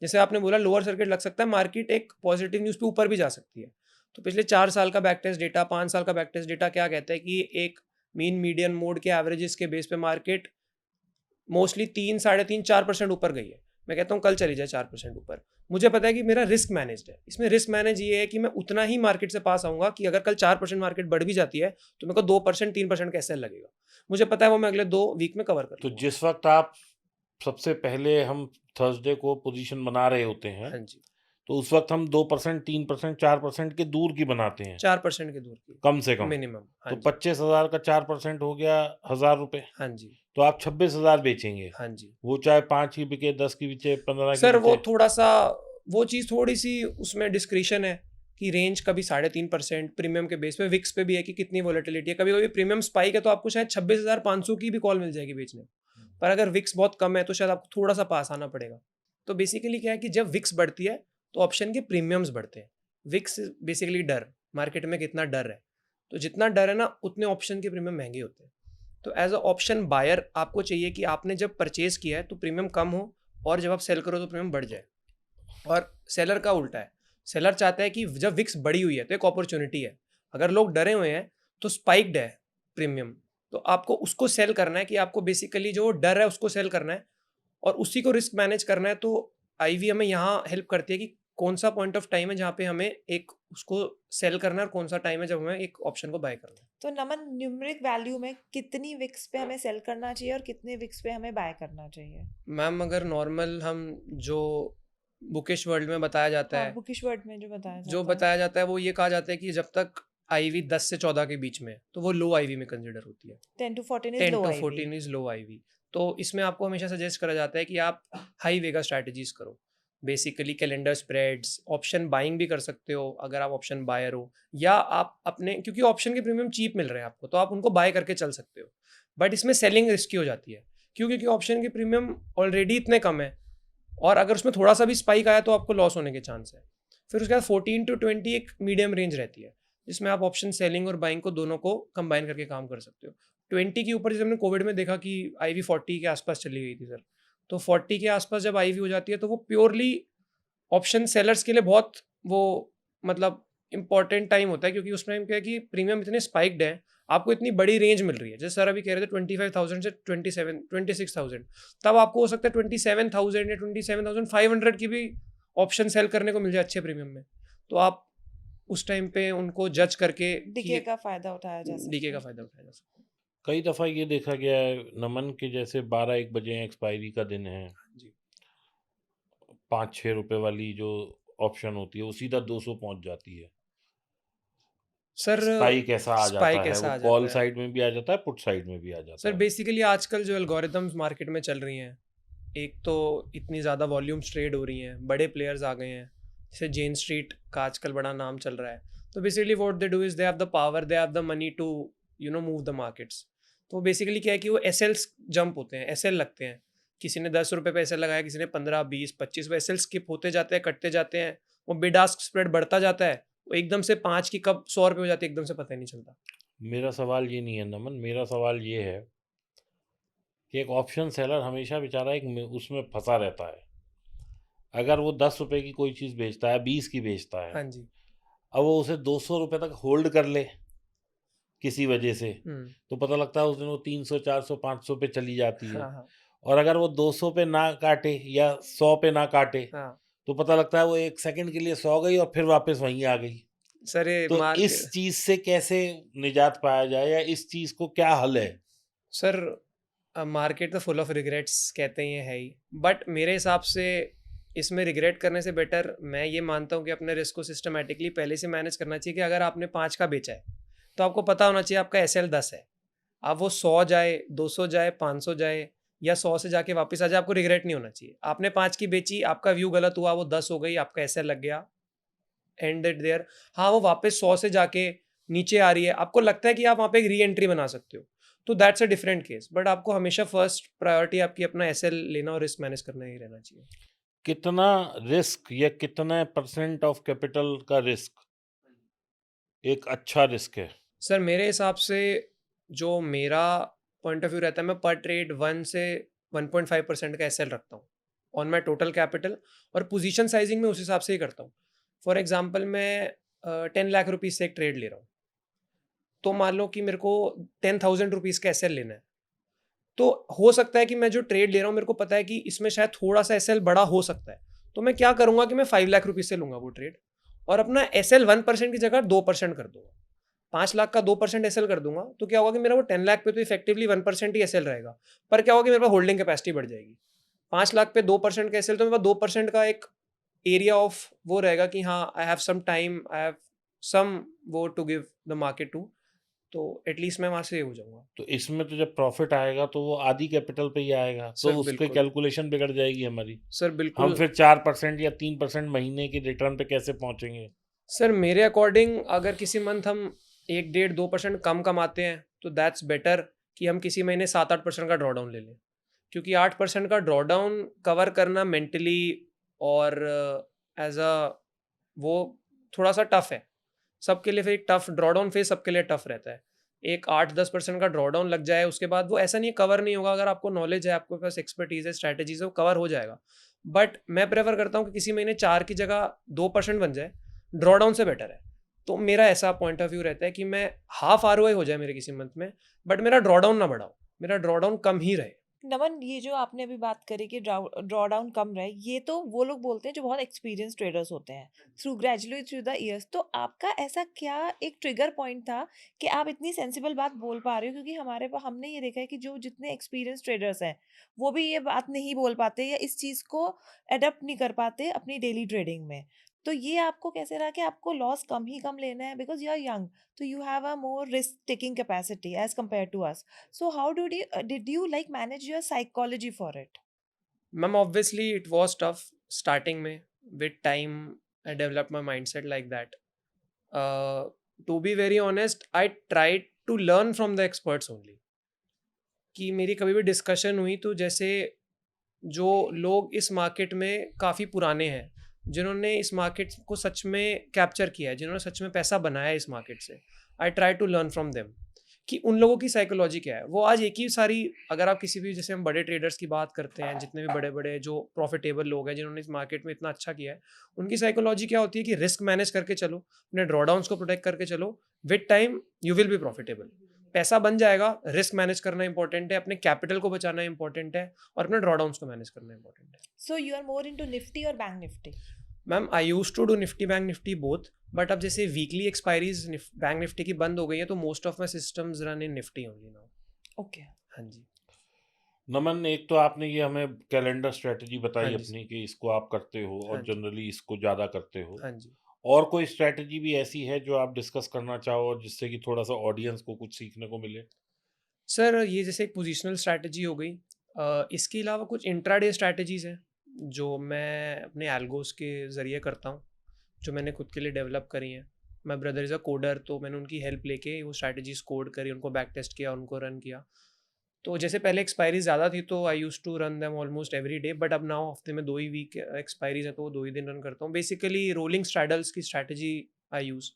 जैसे आपने बोला लोअर सर्किट लग सकता है, मार्केट एक पॉजिटिव न्यूज़ पे ऊपर भी जा सकती है। तो पिछले 4 साल का बैक टेस्ट डेटा, 5 साल का बैक टेस्ट डेटा क्या कहता है कि एक मीन मीडियन मोड के एवरेजेस के बेस पे मार्केट मोस्टली 3, 3.5, 4% ऊपर गई है। मैं कहता हूँ कल चली जाए 4% ऊपर। मुझे पता है कि मेरा रिस्क मैनेज्ड है। इसमें रिस्क मैनेज ये है कि मैं उतना ही मार्केट से पास आऊंगा कि अगर कल 4% मार्केट बढ़ भी जाती है तो मेरे को 2%, 3% का एसएल लगेगा। मुझे पता है वो मैं अगले 2 वीक में कवर कर तो लूंगा। जिस वक्त आप सबसे पहले हम थर्सडे को पोजीशन बना रहे होते हैं, हाँ जी। तो उस वक्त हम 2%, 3%, 4% के दूर की बनाते हैं 4% के दूर की कम से कम। मिनिमम। हाँ तो जी। 25,000 का 4% हो गया 1,000 रुपए, हाँ जी। तो आप 26,000 बेचेंगे। हाँ जी। वो चाहे 5 की बिके, 10 की बिके, 15 की सर वो बिके। थोड़ा सा वो चीज़ थोड़ी सी उसमें डिस्क्रिशन है कि रेंज कभी 3.5% प्रीमियम के बेस पे, विक्स पे भी है कि कितनी वॉलेटिलिटी है। कभी कभी प्रीमियम स्पाइक है तो आपको शायद 26,500 की भी कॉल मिल जाएगी बेचने, पर अगर विक्स बहुत कम है तो शायद आपको थोड़ा सा पास आना पड़ेगा। तो बेसिकली क्या है कि जब विक्स बढ़ती है तो ऑप्शन के प्रीमियम्स बढ़ते हैं। विक्स बेसिकली डर, मार्केट में कितना डर है, तो जितना डर है ना उतने ऑप्शन के प्रीमियम महंगे होते हैं। तो एज अ ऑप्शन बायर आपको चाहिए कि आपने जब परचेज किया है तो प्रीमियम कम हो, और जब आप सेल करो तो प्रीमियम बढ़ जाए। और सेलर का उल्टा है, सेलर चाहता है कि जब विक्स बढ़ी हुई है तो एक अपॉर्चुनिटी है, अगर लोग डरे हुए हैं तो स्पाइक्ड है प्रीमियम, तो आपको उसको सेल करना है, कि आपको बेसिकली जो डर है उसको सेल करना है और उसी को रिस्क मैनेज करना है। तो आईवी हमें यहाँ हेल्प करती है कि कौन सा पॉइंट ऑफ टाइम है जहाँ पे हमें एक उसको सेल करना है और कौन सा टाइम है जब हमें एक ऑप्शन को बाय करना है। तो नमन, न्यूमरिक वैल्यू में कितनी विक्स पे हमें सेल करना चाहिए और कितने विक्स पे हमें बाय करना चाहिए? मैम अगर नॉर्मल हम जो बुकिश वर्ल्ड में बताया जाता हाँ, है, बुकिश वर्ड में जो बताया जो जाता है। बताया जाता है वो ये कहा जाता है कि जब तक आईवी 10 से 14 के बीच में है तो वो लो आईवी में कंसिडर होती है। 10 to 14 is 10 low to IV. 14 is low IV. तो इसमें आपको हमेशा सजेस्ट करा जाता है कि आप हाई वेगा स्ट्रैटेजीज करो, basically calendar spreads, option buying भी कर सकते हो अगर आप ऑप्शन बायर हो, या आप अपने, क्योंकि ऑप्शन के प्रीमियम चीप मिल रहे हैं आपको तो आप उनको बाय करके चल सकते हो, बट इसमें सेलिंग रिस्की हो जाती है क्योंकि ऑप्शन के प्रीमियम ऑलरेडी इतने कम है, और अगर उसमें थोड़ा सा भी स्पाइक आया तो आपको लॉस होने के चांस है। फिर उसके बाद 14 to 20 एक मीडियम रेंज रहती है जिसमें आप ऑप्शन सेलिंग और बाइंग को दोनों को कंबाइन करके काम कर सकते हो। 20 के ऊपर जैसे हमने कोविड में देखा कि आईवी 40 के आसपास चली गई थी सर, तो 40 के आसपास जब आईवी हो जाती है तो वो प्योरली ऑप्शन सेलर्स के लिए बहुत वो मतलब इंपॉर्टेंट टाइम होता है, क्योंकि उस टाइम क्या है कि प्रीमियम इतने स्पाइक्ड हैं, आपको इतनी बड़ी रेंज मिल रही है। जैसे सर अभी कह रहे थे 25,000 से 26,000, तब आपको हो सकता है 27,000 या 27,500 की भी ऑप्शन सेल करने को मिल जाए अच्छे प्रीमियम में। तो आप उस टाइम पे उनको जज करके डीके का फायदा उठाया जा डीके सकता का है। फायदा उठाया जा सकता है। कई दफ़ा ये देखा गया है नमन कि जैसे 12-1 बजे एक्सपायरी का दिन है, जी 5-6 रुपए वाली जो ऑप्शन होती है वो सीधा 200 पहुंच जाती है। सर, स्पाइक ऐसा आ जाता स्पाइक है, ऐसा वो आ कॉल जाता है साइड में भी आ जाता है, पुट साइड में भी आ जाता सर। है। बेसिकली आजकल जो एल्गोरिदम्स मार्केट में चल रही हैं, एक तो इतनी ज़्यादा वॉल्यूम्स ट्रेड हो रही हैं, बड़े प्लेयर्स आ गए हैं, जैसे जेन स्ट्रीट का आजकल बड़ा नाम चल रहा है। तो basically what they do is they have the power, they have the money to move the markets. तो बेसिकली क्या है कि वो एसएल्स जंप होते हैं, एसएल लगते हैं। किसी ने 10 रुपये पे एसएल लगाया, किसी ने 15, 20, 25, वो एसएल स्किप होते जाते हैं, कटते जाते हैं, वो बिड आस्क स्प्रेड बढ़ता जाता है, वो एकदम से 5 की कब 100 रुपये हो जाती है एकदम से पता ही नहीं चलता। मेरा सवाल ये नहीं है नमन, मेरा सवाल ये है कि एक ऑप्शन सेलर हमेशा बेचारा उसमें फंसा रहता है। अगर वो 10 रुपए की कोई चीज़ बेचता है, 20 की बेचता है, हाँ जी। अब वो उसे 200 रुपए तक होल्ड कर ले किसी वजह से, हम्म। तो पता लगता है उस दिन वो 300, 400, 500 पे चली जाती है। हाँ हाँ और अगर वो 200 पे ना काटे या 100 पे ना काटे, हाँ तो पता लगता है वो 1 सेकंड के लिए 100 गई और फिर वापस वहीं आ गई। सर, ये तो इस मार्केट चीज़ से कैसे निजात पाया जाए या इस चीज़ को क्या हल है? सर, मार्केट तो फुल ऑफ रिग्रेट्स कहते ही है ही, बट मेरे हिसाब से इसमें रिग्रेट करने से बेटर मैं ये मानता हूँ कि अपने रिस्क को सिस्टमेटिकली पहले से मैनेज करना चाहिए। कि अगर आपने 5 का बेचा है तो आपको पता होना चाहिए आपका एसएल 10 है। अब वो 100 जाए, 200 जाए, 500 जाए या 100 से जाके वापस आ जाए, आपको रिग्रेट नहीं होना चाहिए। आपने 5 की बेची, आपका व्यू गलत हुआ, वो 10 हो गई, आपका एसएल लग गया, एंड इट देयर। हाँ, वो वापस 100 से जाके नीचे आ रही है, आपको लगता है कि आप वहाँ पे एक री एंट्री बना सकते हो, तो that's a different case. But आपको हमेशा फर्स्ट प्रायोरिटी आपकी अपना एसएल लेना और रिस्क मैनेज करना ही रहना चाहिए। कितना रिस्क या कितने परसेंट ऑफ कैपिटल का रिस्क एक अच्छा रिस्क है? सर मेरे हिसाब से जो मेरा पॉइंट ऑफ व्यू रहता है, मैं पर ट्रेड 1 से 1.5% का एसएल रखता हूँ ऑन माई टोटल कैपिटल, और पोजीशन साइजिंग में उस हिसाब से ही करता हूँ। फॉर एग्जांपल मैं 10 लाख रुपीज़ से एक ट्रेड ले रहा हूँ, तो मान लो कि मेरे को 10,000 रुपीज़ का एसएल लेना है, तो हो सकता है कि मैं जो ट्रेड ले रहा हूँ मेरे को पता है कि इसमें शायद थोड़ा सा एसएल बड़ा हो सकता है, तो मैं क्या करूँगा कि मैं 5 लाख रुपीज़ से लूँगा वो ट्रेड, और अपना एसएल 1% की जगह 2% कर दूंगा। 5 लाख का 2% एसएल कर दूंगा, तो क्या होगा कि मेरा वो 10 लाख पे तो इफेक्टिवली 1% ही एसएल रहेगा, पर क्या होगा कि मेरे पास होल्डिंग कैपेसिटी बढ़ जाएगी। 5 लाख पे 2% का एसएल, तो मेरे पास 2% का एक एरिया ऑफ वो रहेगा कि हाँ, I have some time, I have some वो to give the market to, तो एटलीस्ट मैं वहाँ से हो जाऊंगा। तो इसमें तो जब प्रॉफिट आएगा तो वो आधी कैपिटल पे ही आएगा, तो सर उस पे बिल्कुल, कैलकुलेशन बिगड़ जाएगी हमारी। सर हम बिल्कुल, फिर 4% या 3% महीने की रिटर्न पे कैसे पहुंचेंगे? सर मेरे अकॉर्डिंग अगर किसी मंथ हम 1 डेढ़ 2% कम कमाते हैं तो दैट्स बेटर कि हम किसी महीने 7-8% का ड्रॉ डाउन ले लें, क्योंकि 8% का ड्रॉ डाउन कवर करना मेंटली और एज अ वो थोड़ा सा टफ है सबके लिए। फिर एक टफ ड्रॉ डाउन फेज सबके लिए टफ रहता है। एक 8-10% का ड्रॉ डाउन लग जाए उसके बाद वो ऐसा नहीं कवर नहीं होगा। अगर आपको नॉलेज है, आपके पास एक्सपर्टीज है, स्ट्रैटेजीज है, वो कवर हो जाएगा। बट मैं प्रेफर करता हूँ कि किसी महीने 4 की जगह 2% बन जाए, ड्रॉ डाउन से बेटर है। तो मेरा ऐसा पॉइंट ऑफ व्यू रहता है कि मैं हाफ ROI हो जाए मेरे किसी मंथ में, बट मेरा ड्रॉ डाउन ना बढ़ाओ, मेरा ड्रॉ डाउन कम ही रहे। नमन, ये जो आपने अभी बात करी कि ड्रॉ डाउन कम रहे, ये तो वो लोग बोलते हैं जो बहुत एक्सपीरियंस ट्रेडर्स होते हैं थ्रू द ईयर्स। तो आपका ऐसा क्या एक ट्रिगर पॉइंट था कि आप इतनी सेंसिबल बात बोल पा रहे हो? क्योंकि हमारे पास हमने ये देखा है कि जो जितने एक्सपीरियंस ट्रेडर्स हैं वो भी ये बात नहीं बोल पाते या इस चीज़ को अडप्ट नहीं कर पाते अपनी डेली ट्रेडिंग में। तो ये आपको कैसे रहा कि आपको लॉस कम ही कम लेना है? बिकॉज यू आर यंग, तो you have a more risk taking capacity as compared to us. So how did you like manage your psychology for it? Ma'am obviously it was tough starting में। With time I develop my mind set like that. To be very honest, I try to learn from the experts only. कि मेरी कभी भी discussion हुई तो जैसे जो लोग इस मार्केट में काफ़ी पुराने हैं, जिन्होंने इस मार्केट को सच में कैप्चर किया है, जिन्होंने सच में पैसा बनाया है इस मार्केट से, I try to learn from them कि उन लोगों की साइकोलॉजी क्या है। वो आज एक ही सारी, अगर आप किसी भी, जैसे हम बड़े ट्रेडर्स की बात करते हैं, जितने भी बड़े बड़े जो प्रॉफिटेबल लोग हैं जिन्होंने इस मार्केट में इतना अच्छा किया है, उनकी साइकोलॉजी क्या होती है कि रिस्क मैनेज करके चलो, अपने ड्रॉडाउन्स को प्रोटेक्ट करके चलो, with time you will be profitable. पैसा बन जाएगा, रिस्क मैनेज करना इंपॉर्टेंट है, अपने कैपिटल को बचाना इंपॉर्टेंट है, और अपने ड्रॉडाउन्स को मैनेज करना इंपॉर्टेंट है। So you are more into Nifty or Bank Nifty? Ma'am I use to do Nifty Bank Nifty both, but अब जैसे वीकली एक्सपायरीज बैंक निफ्टी की बंद हो गई है तो most of my systems run in Nifty only now. Okay. हाँ जी। नमन, एक तो आपने ये हमें कैलेंडर स्ट्रेटजी हाँ बताई जी अपनी सर। कि इसको आप करते हो हाँ और जी। जनरली इसको ज़्यादा करते हो। हाँ जी और कोई स्ट्रेटजी भी ऐसी है जो आप डिस्कस करना चाहो और जिससे कि थोड़ा सा ऑडियंस को कुछ सीखने को मिले? सर, ये जैसे एक पोजिशनल स्ट्रैटेजी हो गई। इसके अलावा कुछ इंट्राडे स्ट्रैटेजीज हैं जो मैं अपने एल्गोस के ज़रिए करता हूँ, जो मैंने खुद के लिए डेवलप करी हैं। My brother is a coder, तो मैंने उनकी हेल्प लेके वो स्ट्रैटेजीज कोड करी, उनको बैक टेस्ट किया, उनको रन किया। तो जैसे पहले एक्सपायरी ज़्यादा थी तो I use to run them almost every day, but अब नाउ हफ्ते में 2 ही वीक एक्सपायरीज है तो वो 2 ही दिन रन करता हूँ। बेसिकली रोलिंग स्ट्रैडल्स की strategy I use.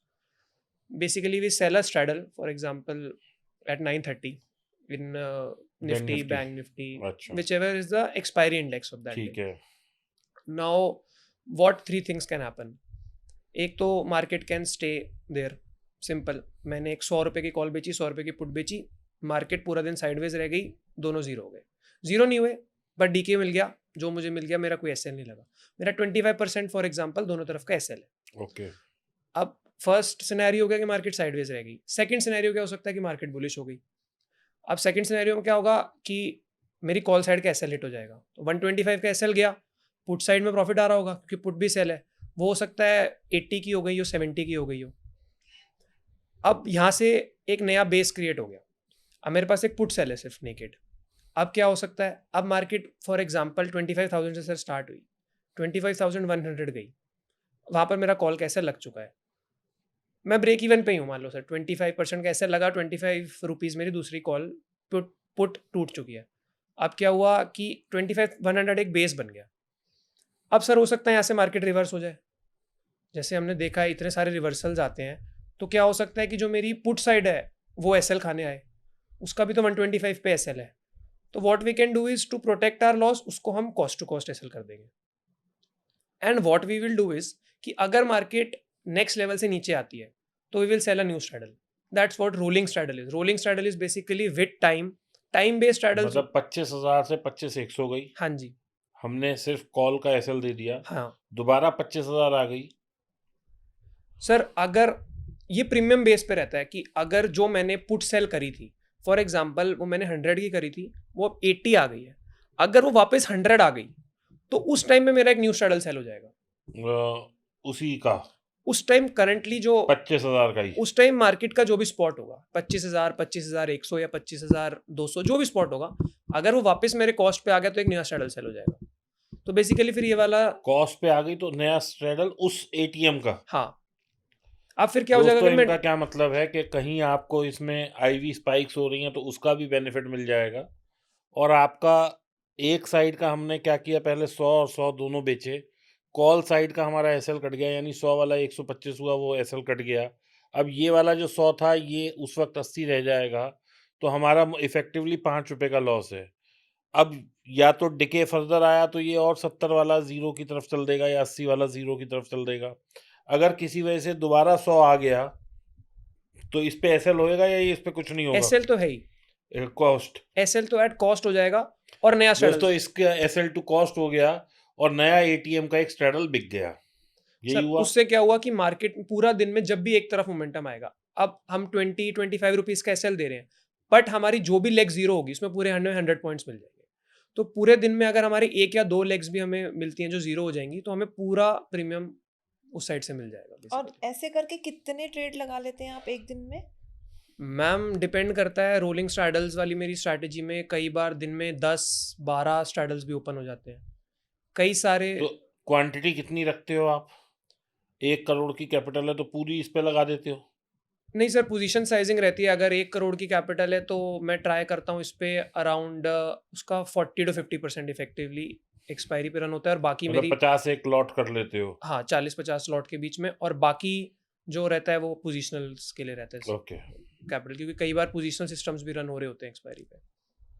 Basically we sell a straddle for example at 9:30 in bank Nifty, Nifty. Bank Nifty, अच्छा, whichever is the expiry index of that ठीक day. है। Now, what 3 things can happen? एक तो market can stay there, simple. मैंने एक 100 रुपये की call बेची, 100 रुपये की पुट बेची, मार्केट पूरा दिन साइडवेज रह गई, दोनों जीरो हो गए। जीरो नहीं हुए बट डीके मिल गया, जो मुझे मिल गया, मेरा कोई एसएल नहीं लगा। मेरा 25% फॉर एग्जाम्पल दोनों तरफ का एसएल है। ओके। अब फर्स्ट सिनेरियो हो गया कि मार्केट साइडवेज रह गई। सेकंड सिनेरियो क्या हो सकता है कि मार्केट बुलिश हो गई। अब सेकंड सिनेरियो में क्या होगा कि मेरी कॉल साइड का एसएल हिट हो जाएगा, तो 125 का एसएल गया, पुट साइड में प्रॉफिट आ रहा होगा क्योंकि पुट भी सेल है। वो हो सकता है 80 की हो गई हो, 70 की हो गई हो। अब यहाँ से एक नया बेस क्रिएट हो गया। अब मेरे पास एक पुट सेल है सिर्फ नेकेड। अब क्या हो सकता है, अब मार्केट फॉर एग्जांपल 25,000 से सर स्टार्ट हुई, 25,100 गई, वहाँ पर मेरा कॉल का एसएल लग चुका है। मैं ब्रेक इवन पे ही हूँ, मान लो सर 25% का एसएल लगा, 25 रुपीज़ मेरी दूसरी कॉल पुट टूट चुकी है। अब क्या हुआ कि 25,100 एक बेस बन गया। अब सर हो सकता है यहाँ से मार्केट रिवर्स हो जाए। जैसे हमने देखा है इतने सारे रिवर्सल्स आते हैं, तो क्या हो सकता है कि जो मेरी पुट साइड है वो एसएल खाने आए, उसका भी तो 125 पे एसएल है। तो what we can do is to protect our loss, उसको हम कॉस्ट टू कॉस्ट एसएल कर देंगे। And what we will do is कि अगर मार्केट नेक्स्ट लेवल से नीचे आती है तो we will sell a new straddle. That's what rolling straddle is. Rolling straddle is basically with time based straddles. मतलब 25,000 से 25,100 गई, हाँ जी। हमने सिर्फ कॉल का एसएल दे दिया, हाँ दोबारा 25,000 आ गई। सर, अगर ये प्रीमियम बेस पे रहता है कि अगर जो मैंने पुट सेल करी थी, फॉर एग्जांपल वो मैंने 100 की करी थी, वो अब 80 आ गई है, अगर वो वापस 100 आ गई तो उस टाइम में मेरा एक न्यू स्ट्रैडल सेल हो जाएगा। उसी का उस टाइम करंटली जो 25,000 का ही। उस टाइम मार्केट का जो भी स्पॉट होगा, 25,000, 25,100 या 25,200 जो भी स्पॉट होगा, अगर वो वापस मेरे कॉस्ट पे आ गया तो एक नया स्ट्रैडल सेल हो जाएगा। तो बेसिकली फिर ये वाला, कॉस्ट पे आ गई तो नया स्ट्रेडल उस एटीएम का। हाँ, अब फिर क्या हो जाएगा दोस्तों अगर मैं इनका क्या मतलब है कि कहीं आपको इसमें आईवी स्पाइक्स हो रही हैं तो उसका भी बेनिफिट मिल जाएगा, और आपका एक साइड का हमने क्या किया, पहले 100 और 100 दोनों बेचे। कॉल साइड का हमारा एसएल कट गया, यानी 100 वाला 125 हुआ, वो एसएल कट गया। अब ये वाला जो 100 था ये उस वक्त 80 रह जाएगा, तो हमारा इफेक्टिवली ₹5 का लॉस है। अब या तो डिके फर्दर आया तो ये और 70 वाला जीरो की तरफ चल देगा, या 80 वाला जीरो की तरफ चल देगा। अगर किसी वजह से दोबारा 100 आ गया तो इस पे एसएल होएगा या ये इस पे कुछ नहीं होगा? एसएल तो है ही, कॉस्ट। एसएल तो एट कॉस्ट हो जाएगा और नया स्ट्रैडल। दोस्तों इसका एसएल टू कॉस्ट हो गया और नया एटीएम का एक स्ट्रैडल बिक गया, यही सर हुआ। उससे क्या हुआ कि मार्केट पूरा दिन में जब भी एक तरफ मोमेंटम आएगा, अब हम 20-25 रुपीज का एसएल दे रहे हैं, बट हमारी जो भी लेग जीरो होगी उसमें पूरे 100 पॉइंट्स मिल जाएंगे। तो पूरे दिन में अगर हमारी एक या दो लेग्स भी हमें मिलती हैं जो जीरो हो जाएंगी, तो हमें पूरा प्रीमियम उस साइड से मिल जाएगा और बेसिकली। ऐसे करके कितने ट्रेड लगा लेते हैं आप एक दिन में? मैम डिपेंड करता है, रोलिंग स्ट्रैडल्स वाली मेरी स्ट्रैटेजी में कई बार दिन में 10-12 स्ट्रैडल्स भी ओपन हो जाते हैं, कई सारे। तो क्वांटिटी कितनी रखते हो आप? 1 करोड़ की कैपिटल है तो पूरी इस पे लगा देते हो? नहीं सर, पोजीशन साइजिंग रहती है। अगर 1 करोड़ की कैपिटल है तो मैं ट्राई करता हूँ इस पे अराउंड उसका 40 to 50% इफेक्टिवली एक्सपायरी पे रन होता है, और बाकी मतलब मेरी 50 एक लॉट कर लेते हो? हाँ 40-50 स्लॉट के बीच में, और बाकी जो रहता है वो पोजिशनल्स के लिए रहता है ओके। कैपिटल, क्योंकि कई बार पोजिशनल सिस्टम्स भी रन हो रहे होते हैं एक्सपायरी पे।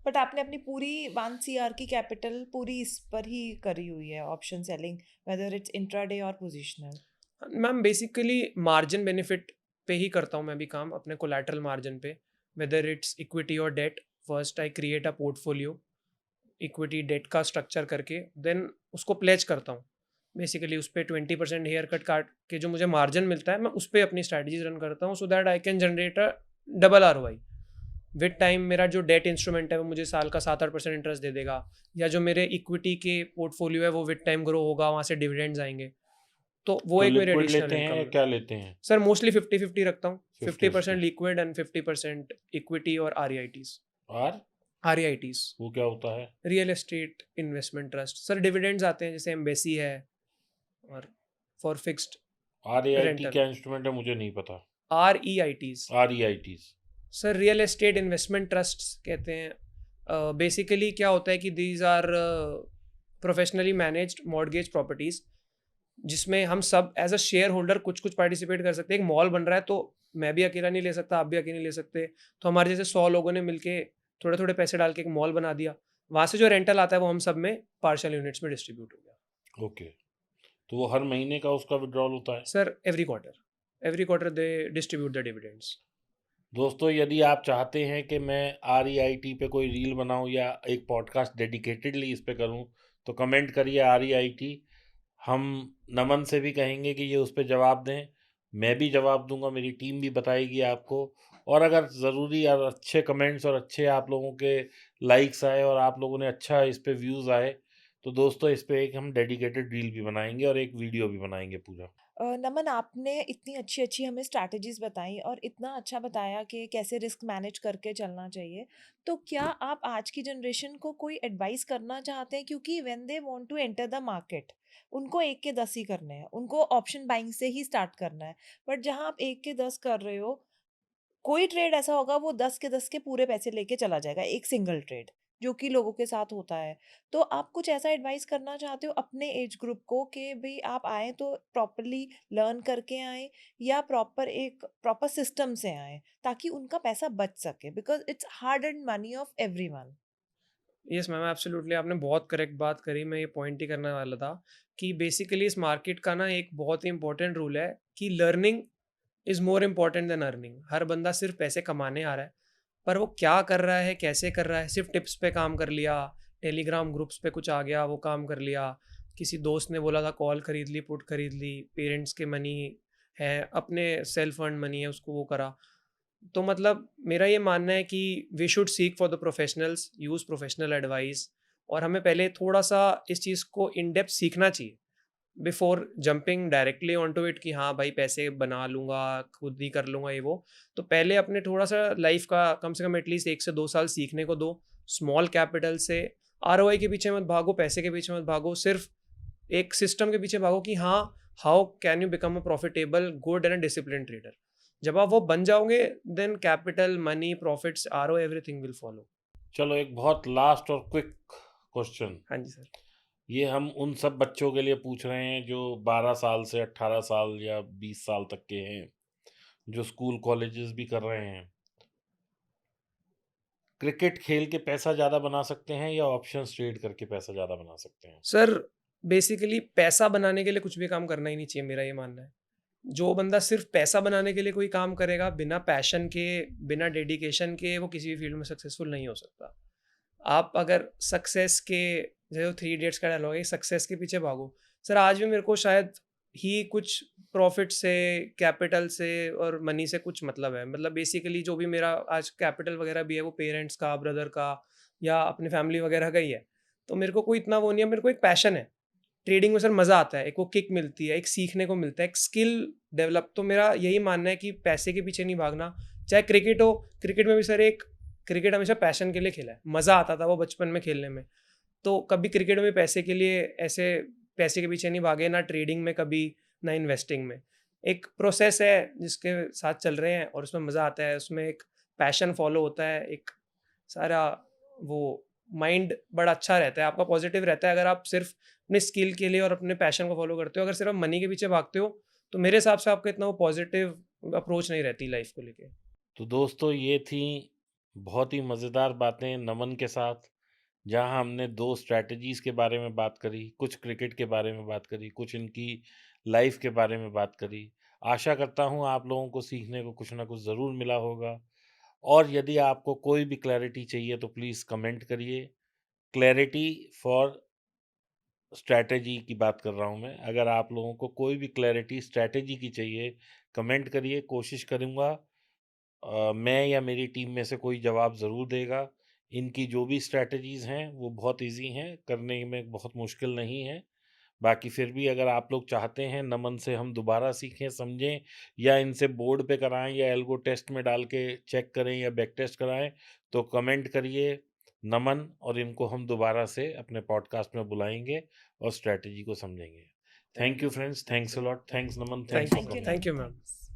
बट आपने अपनी पूरी 1 CR की कैपिटल पूरी इस पर ही करी हुई है, option selling, whether it's intraday और positional. Ma'am basically margin benefit पे ही करता हूँ मैं भी काम, अपने कोलैटरल मार्जिन पे, वेदर इट्स इक्विटी और debt. First I create a portfolio equity debt का स्ट्रक्चर करके, देन उसको प्लेज करता हूँ बेसिकली। उस पर 20% हेयर कट काट के जो मुझे मार्जिन मिलता है, मैं उस पर अपनी स्ट्रैटेजीज रन करता हूँ, so that I can generate a double ROI with time. मेरा जो डेट इंस्ट्रूमेंट है वो मुझे साल का 7-8% इंटरेस्ट दे देगा, या जो मेरे इक्विटी के पोर्टफोलियो है वो विद टाइम ग्रो होगा, वहाँ से डिविडेंड्स आएंगे। तो वो तो एक मेरी लिक्विड एडिशनल लेते हैं इनकम या है। क्या लेते हैं? सर मोस्टली 50-50 रखता हूँ, 50% 50-50 लिक्विड एंड 50% इक्विटी और REITs। और REITs वो क्या होता है? Real estate investment trust. Sir dividends आते हैं, जैसे एम्बेसी है, और फॉर फिक्स्ड REIT रेंटल। क्या इंस्ट्रूमेंट है मुझे नहीं पता। REITs REITs। Sir real estate investment trust कहते हैं। बेसिकली क्या होता है कि these are professionally managed mortgage properties, जिसमें हम सब एज अ शेयर होल्डर कुछ कुछ पार्टिसिपेट कर सकते हैं। एक मॉल बन रहा है तो मैं भी अकेला नहीं ले सकता, आप भी अकेले नहीं ले सकते, तो हमारे जैसे 100 लोगों ने मिलके थोड़े थोड़े पैसे डाल के एक मॉल बना दिया, वहाँ से जो रेंटल आता है वो हम सब में पार्शियल यूनिट्स में डिस्ट्रीब्यूट हो गया। ओके, तो वो हर महीने का उसका विड्रॉल होता है? Sir every quarter they distribute the dividends. दोस्तों यदि आप चाहते हैं कि मैं REIT पे कोई रील बनाऊं या एक पॉडकास्ट डेडिकेटेडली इस पे करूं, तो कमेंट करिए REIT। हम नमन से भी कहेंगे कि ये उस पे जवाब दें, मैं भी जवाब दूंगा, मेरी टीम भी बताएगी आपको। और अगर ज़रूरी और अच्छे कमेंट्स और अच्छे आप लोगों के लाइक्स आए और आप लोगों ने अच्छा इस पे व्यूज़ आए, तो दोस्तों इस पे एक हम डेडिकेटेड रील भी बनाएंगे और एक वीडियो भी बनाएंगे पूरा। नमन, आपने इतनी अच्छी अच्छी हमें स्ट्रैटेजीज बताई और इतना अच्छा बताया कि कैसे रिस्क मैनेज करके चलना चाहिए। तो क्या आप आज की जनरेशन को कोई एडवाइस करना चाहते हैं, क्योंकि when they want to enter the market उनको 1 के 10 ही करने हैं, उनको ऑप्शन बाइंग से ही स्टार्ट करना है। बट जहां आप 1 के 10 कर रहे हो, कोई ट्रेड ऐसा होगा वो 10 के 10 के पूरे पैसे लेके चला जाएगा, एक सिंगल ट्रेड, जो कि लोगों के साथ होता है। तो आप कुछ ऐसा एडवाइस करना चाहते हो अपने एज ग्रुप को कि भाई आप आए तो प्रॉपरली लर्न करके आए, या प्रॉपर सिस्टम से आए ताकि उनका पैसा बच सके, because it's hard and money of everyone. Yes ma'am, absolutely आपने बहुत करेक्ट बात करी। मैं ये पॉइंट ही करने वाला था कि बेसिकली इस मार्केट का ना एक बहुत ही इंपॉर्टेंट रूल है कि learning is more important than earning. हर बंदा सिर्फ पैसे कमाने आ रहा है, पर वो क्या कर रहा है, कैसे कर रहा है, सिर्फ टिप्स पे काम कर लिया, टेलीग्राम ग्रुप्स पे कुछ आ गया वो काम कर लिया, किसी दोस्त ने बोला था कॉल खरीद ली, पुट खरीद ली, पेरेंट्स के मनी है, अपने सेल्फ अर्न मनी है उसको वो करा। तो मतलब मेरा ये मानना है कि we should seek for the professionals, use professional advice, और हमें पहले थोड़ा सा इस चीज़ को इन डेप्थ सीखना चाहिए before jumping directly on to it कि हाँ भाई पैसे बना लूँगा, खुद ही कर लूँगा ये वो। तो पहले अपने थोड़ा सा लाइफ का कम से कम एटलीस्ट 1 से 2 साल सीखने को दो, स्मॉल कैपिटल से। ROI के पीछे मत भागो, पैसे के पीछे मत भागो, सिर्फ एक सिस्टम के पीछे भागो कि हाँ, how can you become a profitable, good and a discipline trader. जब आप वो बन जाओगे, then capital, money, profits, RO, everything will follow. चलो एक बहुत लास्ट और क्विक क्वेश्चन, हाँ जी सर। ये हम उन सब बच्चों के लिए पूछ रहे हैं जो 12 साल से 18 साल या 20 साल तक के हैं, जो स्कूल कॉलेजेस भी कर रहे हैं। क्रिकेट खेल के पैसा ज़्यादा बना सकते हैं या ऑप्शंस ट्रेड करके पैसा ज़्यादा बना सकते हैं? सर, बेसिकली पैसा बनाने के लिए कुछ भी काम करना ही नहीं चाहिए, मेरा ये मानना है। जो बंदा सिर्फ पैसा बनाने के लिए कोई काम करेगा, बिना पैशन के, बिना डेडिकेशन के, वो किसी भी फील्ड में सक्सेसफुल नहीं हो सकता। आप अगर सक्सेस के, जो थ्री इडियट्स का डायलॉग है, सक्सेस के पीछे भागो। सर, आज भी मेरे को शायद ही कुछ प्रॉफिट से, कैपिटल से और मनी से कुछ मतलब है। मतलब बेसिकली जो भी मेरा आज कैपिटल वगैरह भी है, वो पेरेंट्स का, ब्रदर का या अपनी फैमिली वगैरह का ही है। तो मेरे को कोई इतना वो नहीं है, मेरे को एक पैशन है। ट्रेडिंग में सर मज़ा आता है, एक वो किक मिलती है, एक सीखने को मिलता है, एक स्किल डेवलप। तो मेरा यही मानना है कि पैसे के पीछे नहीं भागना। चाहे क्रिकेट हो, क्रिकेट में भी सर एक, क्रिकेट हमेशा पैशन के लिए खेला है, मज़ा आता था वो बचपन में खेलने में। तो कभी क्रिकेट में पैसे के लिए ऐसे पैसे के पीछे नहीं भागे, ना ट्रेडिंग में कभी, ना इन्वेस्टिंग में। एक प्रोसेस है जिसके साथ चल रहे हैं और उसमें मज़ा आता है, उसमें एक पैशन फॉलो होता है, एक सारा वो माइंड बड़ा अच्छा रहता है, आपका पॉजिटिव रहता है अगर आप सिर्फ अपने स्किल के लिए और अपने पैशन को फॉलो करते हो। अगर सिर्फ आप मनी के पीछे भागते हो, तो मेरे हिसाब से आपका इतना वो पॉजिटिव अप्रोच नहीं रहती लाइफ को लेके। तो दोस्तों ये थी बहुत ही मज़ेदार बातें नमन के साथ, जहां हमने दो स्ट्रैटेजीज़ के बारे में बात करी, कुछ क्रिकेट के बारे में बात करी, कुछ इनकी लाइफ के बारे में बात करी। आशा करता हूं आप लोगों को सीखने को कुछ ना कुछ ज़रूर मिला होगा, और यदि आपको कोई भी क्लैरिटी चाहिए तो प्लीज़ कमेंट करिए। क्लैरिटी फॉर स्ट्रैटेजी की बात कर रहा हूँ मैं। अगर आप लोगों को कोई भी क्लैरिटी स्ट्रैटेजी की चाहिए, कमेंट करिए, कोशिश करूँगा मैं या मेरी टीम में से कोई जवाब ज़रूर देगा। इनकी जो भी स्ट्रैटेजीज़ हैं वो बहुत ईज़ी हैं, करने में बहुत मुश्किल नहीं है। बाकी फिर भी अगर आप लोग चाहते हैं नमन से हम दोबारा सीखें, समझें, या इनसे बोर्ड पे कराएँ या एल्गो टेस्ट में डाल के चेक करें या बैक टेस्ट कराएँ, तो कमेंट करिए नमन, और इनको हम दोबारा से अपने पॉडकास्ट में बुलाएँगे और स्ट्रैटेजी को समझेंगे। Thank you friends, thanks a lot, thanks Naman, thanks for thank you coming. Thank you Naman, ma'am. Thanks.